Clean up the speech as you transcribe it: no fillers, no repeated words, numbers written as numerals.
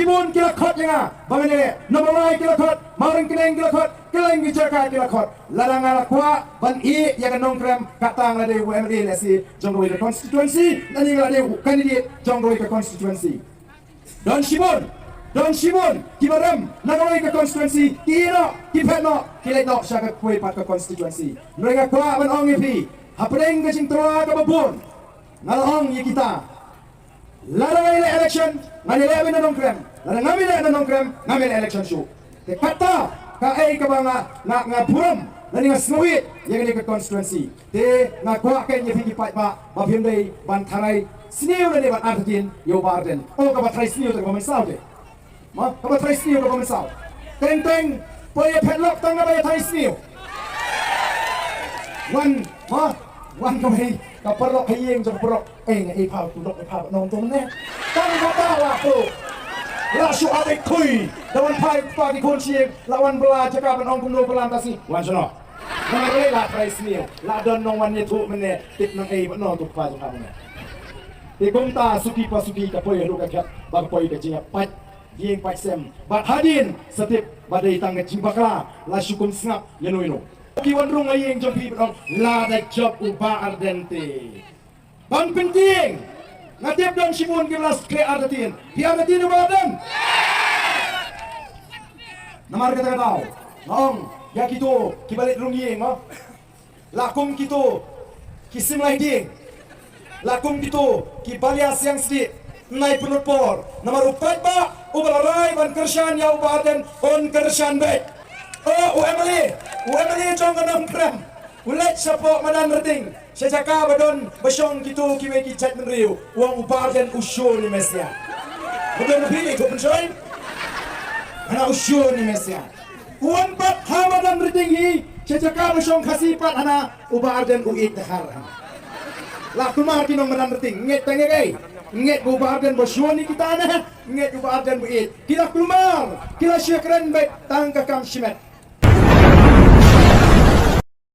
Shibun kila khot yang bangane Namalai kila khot Maring Keleng kila khot Keleng Gichaka kila khot Ladang ala kuat ban I yang nongkrem katang lade UMD lesi Jongroi ke constituency nani lade candidate Jongroi ke constituency Don Shibun kibaram Namalai ke constituency kira kipetno kila nok syaka kuai pat ke constituency mereka kuat ban ong ipi hapeng ke cintra ke babun ngalong ye kita ladang election ngalele na nongkrem ladang ngamile na nongkrem ngamile election show te kata ka ai ka banga nga buram nani nga snowit yang ni ke constituency te nga kwa ke ni pigi pat ba bapim dei ban tharai sniu ni ban artin yo barden o ka ba tharai sniu te komen sau de ma ka ba tharai sniu ka komen sau teng poye petlok tang ba tharai sniu wan ka mai ka perok hieng jong perok ai phao tu dok phao nong tu ne tang ka ta la tu la shu abek kui lawan pai pa di kunci lawan bela cakap nong kuno pelantasi wan sono nang le la trai sniu la don nong wan ni tu mene tip nang ai no tu pa jong ne ti kum ta suki ka poye ru ka khat ba poye ka jinga pat yeng pat sem ba hadin setip badai tang jing bakla la syukum snap yeno Kiwan rung ayeng jom pibong la da job uba ardente. Ban penting. Ngatip Don Shibun kelas ke ardatin. Di ardatin uba arden. Namar kata tau. Ngong ya gitu kibalik rung yeng oh. Lakum gitu kisim lai ding. Lakum gitu kibalias yang sedih. Nai penut por. Namar upat ba ubalarai ban kershan ya uba arden on kershan baik. Oh, UMLA jong kanam kram. Ulat sapok madan reting. Sejaka badon basyong kitu kiwe ki chat menriu. Uang upar dan usyo ni mesia. Betul pilih tu pensoy. Ana usyo ni mesia. Uang pat ha madan reting hi. Sejaka basyong kasipat ana upar dan uit dahar. Lah kumar kinong madan reting. Nget tengegai. Nget upar dan basyo ni kita ana. Nget upar dan uit. Kita kumar. Kita syakran baik tangka kam shimet.